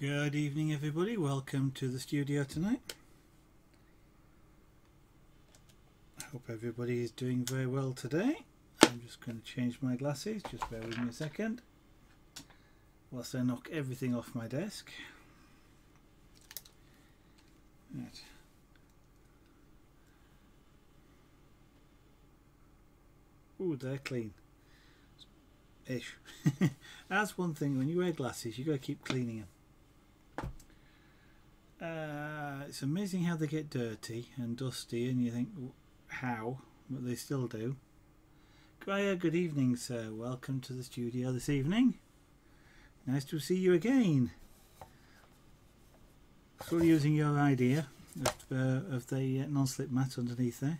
Good evening everybody, welcome to the studio tonight. I hope everybody is doing very well today. I'm just going to change my glasses, just bear with me a second whilst I knock everything off my desk. Right. Ooh, they're clean. Ish. That's one thing, when you wear glasses you got to keep cleaning them. It's amazing how they get dirty and dusty and you think how, but they still do. Good evening sir, welcome to the studio this evening. Nice to see you again. Still using your idea of the non-slip mat underneath there.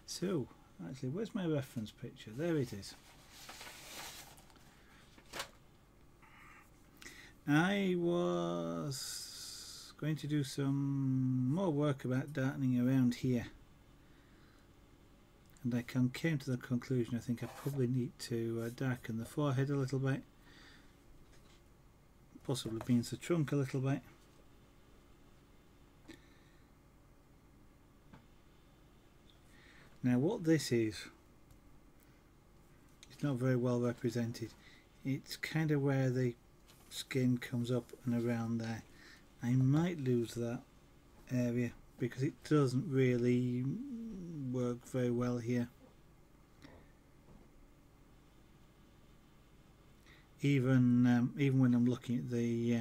So, actually, where's my reference picture? There it is. I was going to do some more work about darkening around here, and I came to the conclusion I think I probably need to darken the forehead a little bit, possibly beans the trunk a little bit. Now what this is, it's not very well represented. It's kind of where the skin comes up and around there. I might lose that area because it doesn't really work very well here. Even when I'm looking at the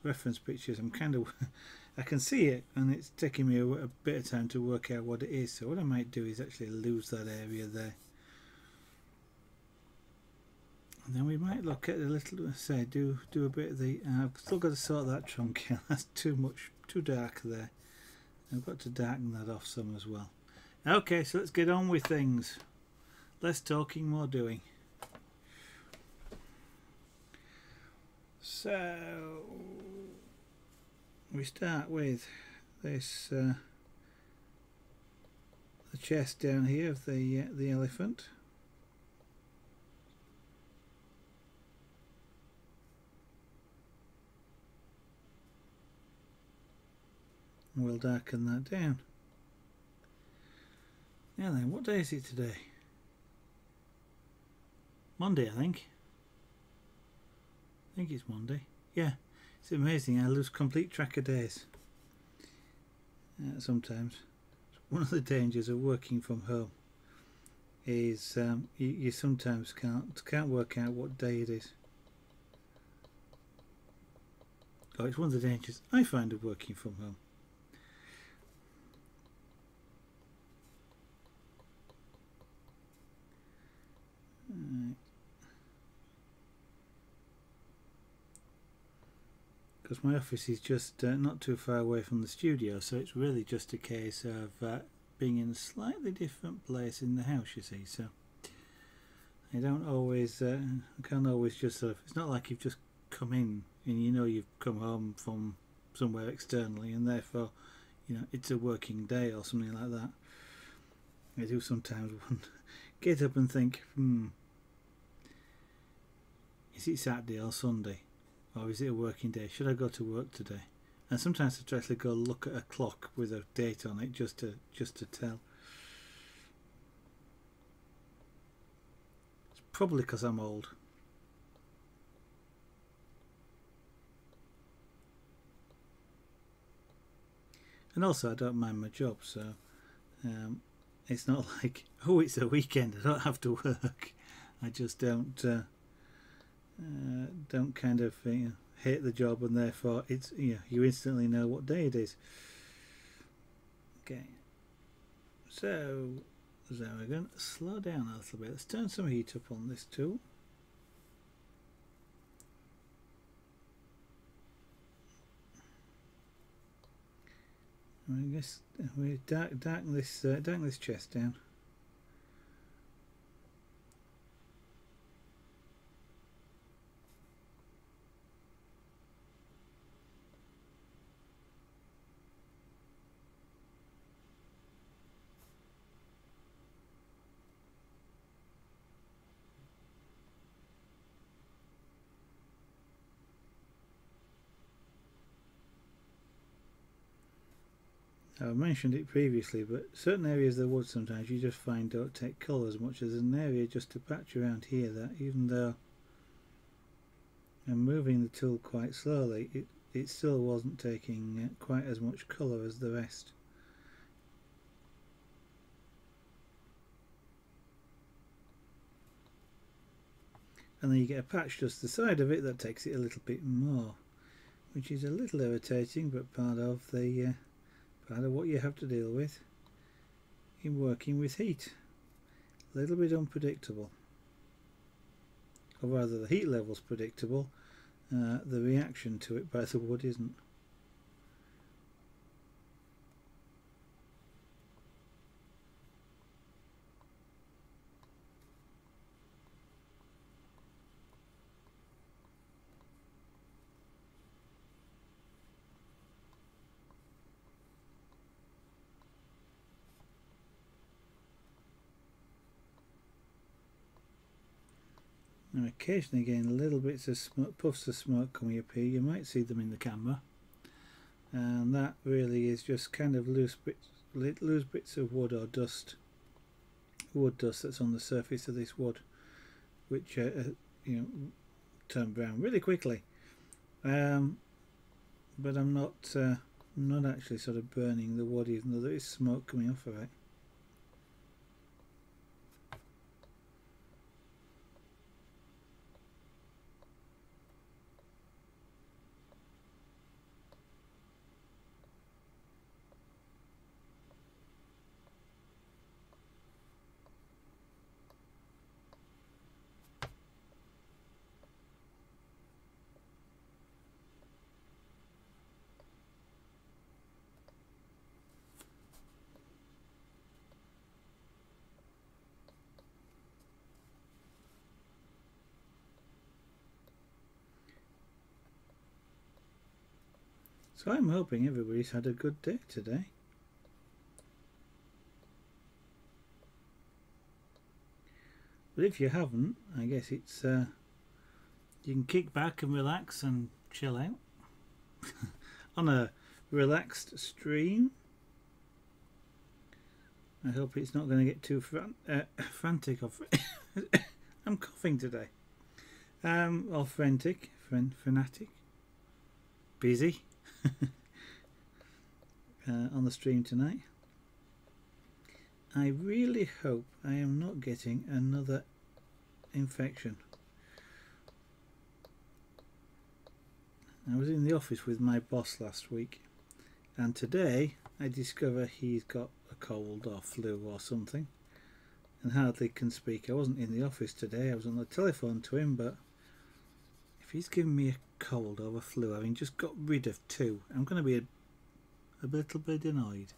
reference pictures, I'm kind of I can see it, and it's taking me a bit of time to work out what it is. So what I might do is actually lose that area there. And then we might look at a little, say, do a bit of the. I've still got to sort that trunk out. That's too dark there. I've got to darken that off some as well. Okay, so let's get on with things. Less talking, more doing. So we start with this the chest down here of the elephant. We'll darken that down. Now then, what day is it today? Monday, I think. I think it's Monday. Yeah, it's amazing. I lose complete track of days. Sometimes. One of the dangers of working from home is you sometimes can't work out what day it is. Oh, it's one of the dangers I find of working from home. Because my office is just not too far away from the studio, so it's really just a case of being in a slightly different place in the house, you see. So I don't always, I can't always just sort of, it's not like you've just come in and you know you've come home from somewhere externally and therefore, you know, it's a working day or something like that. I do sometimes get up and think, is it Saturday or Sunday? Or is it a working day? Should I go to work today? And sometimes I try to go look at a clock with a date on it just to tell. It's probably because I'm old. And also I don't mind my job, so it's not like, oh, it's a weekend, I don't have to work. I just don't kind of hate the job, and therefore it's you instantly know what day it is. Okay, so we're going to slow down a little bit. Let's turn some heat up on this tool. I guess we darken this chest down. I mentioned it previously, but certain areas of the wood sometimes you just find don't take colour as much as an area just a patch around here that even though I'm moving the tool quite slowly, it still wasn't taking quite as much colour as the rest. And then you get a patch just the side of it that takes it a little bit more, which is a little irritating, but part of what you have to deal with in working with heat. A little bit unpredictable, or rather the heat level's predictable, the reaction to it by the wood isn't. And occasionally again little bits of smoke, puffs of smoke coming up here. You might see them in the camera, and that really is just kind of loose bits of wood or dust, wood dust that's on the surface of this wood, which you know, turn brown really quickly. But I'm not actually sort of burning the wood, even though there is smoke coming off of it. So I'm hoping everybody's had a good day today. But if you haven't, I guess it's you can kick back and relax and chill out on a relaxed stream. I hope it's not going to get too frantic or I'm coughing today. Or frantic, fanatic, busy on the stream tonight. I really hope I am not getting another infection. I was in the office with my boss last week, and today I discover he's got a cold or flu or something and hardly can speak. I wasn't in the office today, I was on the telephone to him, but if he's giving me a cold or a flu, having just got rid of two, I'm going to be a little bit annoyed.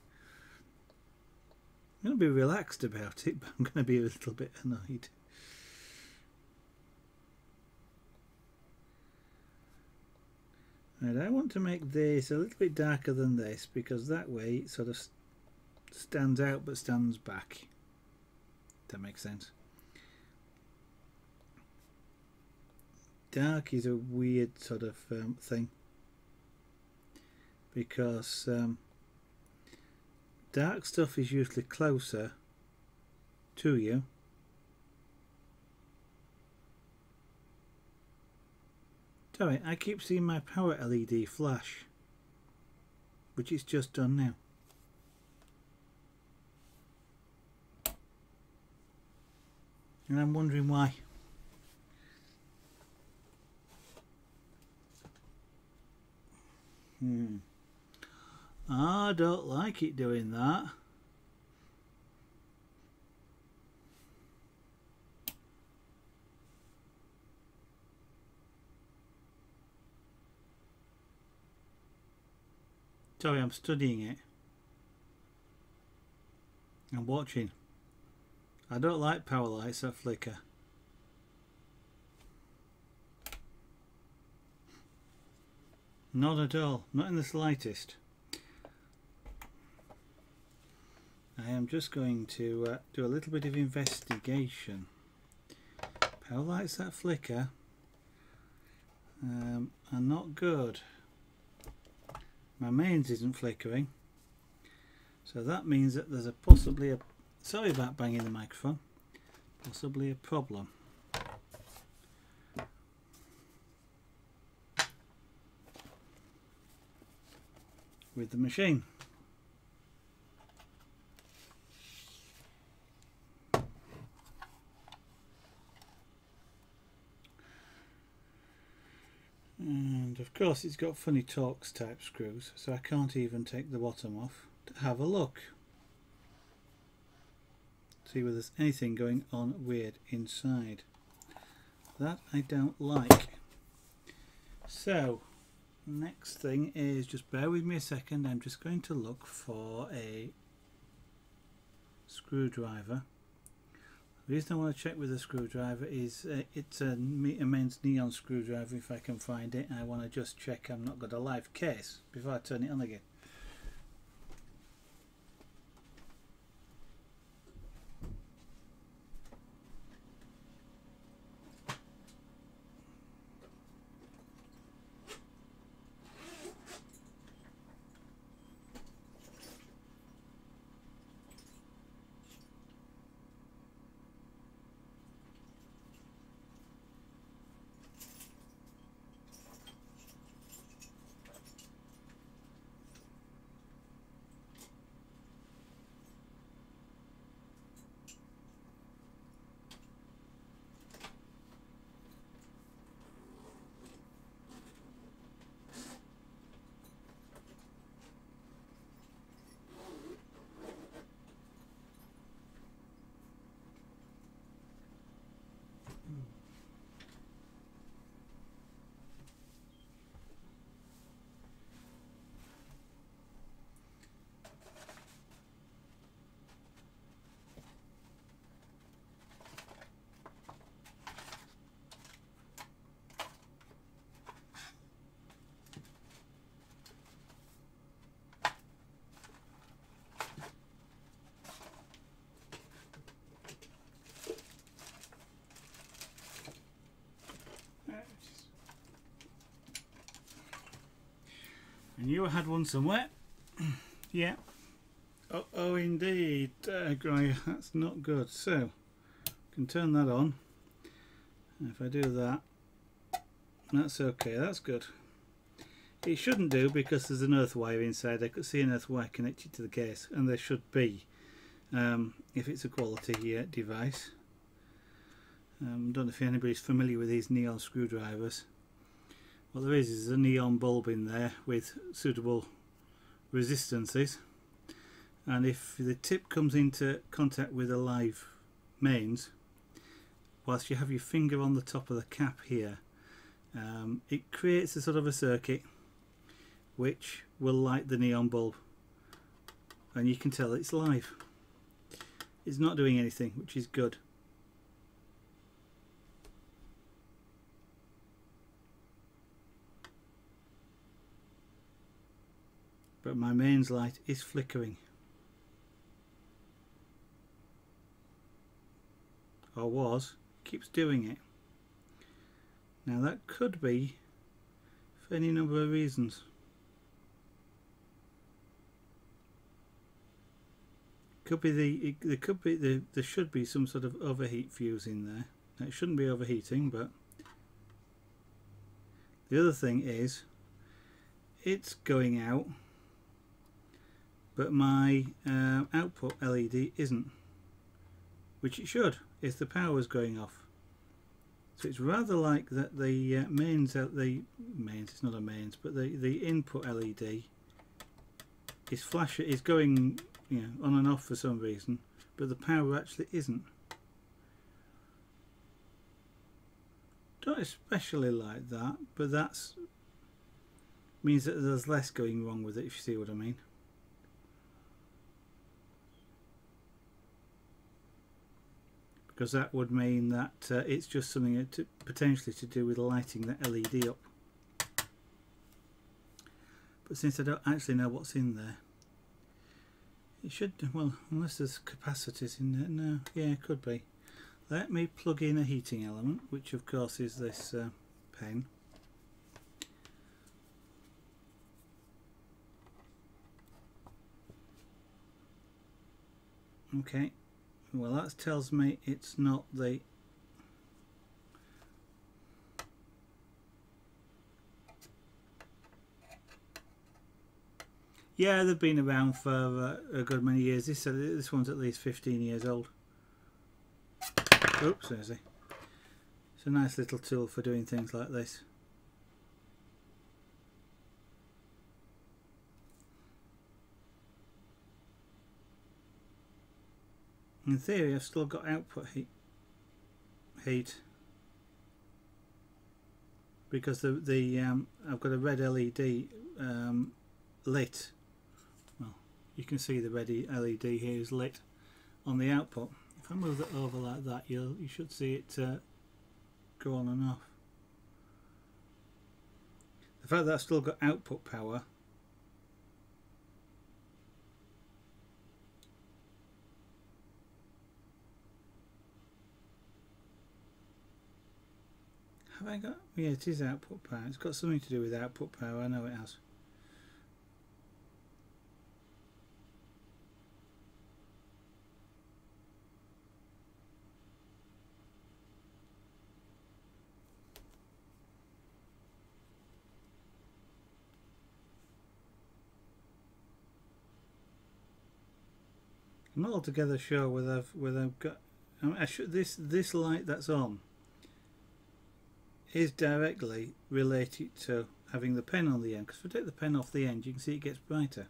I'm going to be relaxed about it, but I'm going to be a little bit annoyed. Right, I want to make this a little bit darker than this, because that way it sort of stands out but stands back. That makes sense. Dark is a weird sort of thing, because dark stuff is usually closer to you, sorry, I keep seeing my power LED flash, which it's just done now. And I'm wondering why. I don't like it doing that. Sorry, I'm studying it. I'm watching. I don't like power lights that flicker. Not at all, not in the slightest. I am just going to do a little bit of investigation. Power lights that flicker are not good. My mains isn't flickering, So that means that there's possibly a, sorry about banging the microphone, possibly a problem. With the machine. And of course it's got funny Torx type screws, so I can't even take the bottom off to have a look. See whether there's anything going on weird inside. That I don't like. So next thing is, just bear with me a second, I'm just going to look for a screwdriver. The reason I want to check with a screwdriver is it's a mains neon screwdriver if I can find it, and I want to just check I've not got a live case before I turn it on again. I knew I had one somewhere. Yeah. Oh indeed, Grey, that's not good. So, I can turn that on. And if I do that, that's okay, that's good. It shouldn't do because there's an earth wire inside. I could see an earth wire connected to the case, and there should be, if it's a quality device. Don't know if anybody's familiar with these neon screwdrivers. What there is a neon bulb in there with suitable resistances, and if the tip comes into contact with a live mains, whilst you have your finger on the top of the cap here, it creates a sort of a circuit which will light the neon bulb, and you can tell it's live. It's not doing anything, which is good. But my mains light is flickering, or was, keeps doing it. Now that could be for any number of reasons. Could be there should be some sort of overheat fuse in there. Now, it shouldn't be overheating, but the other thing is it's going out, but my output LED isn't, which it should if the power was going off. So it's rather like that the mains, it's not a mains, but the input LED is going, you know, on and off for some reason, but the power actually isn't. Don't especially like that, but that's means that there's less going wrong with it, if you see what I mean. Because that would mean that it's just something potentially to do with lighting the LED up. But since I don't actually know what's in there, it should, well, unless there's capacities in there, no, yeah, it could be. Let me plug in a heating element, which of course is this pen. Okay, well that tells me it's not the yeah, they've been around for a good many years. This one's at least 15 years old. Oops, there's it. It's a nice little tool for doing things like this. In theory, I've still got output heat because I've got a red LED lit. Well, you can see the red LED here is lit on the output. If I move it over like that, you should see it go on and off. The fact that I've still got output power have I got? Yeah, it is output power. It's got something to do with output power. I know it has. I'm not altogether sure whether I've got. I mean, this light that's on is directly related to having the pen on the end. Because if I take the pen off the end, you can see it gets brighter.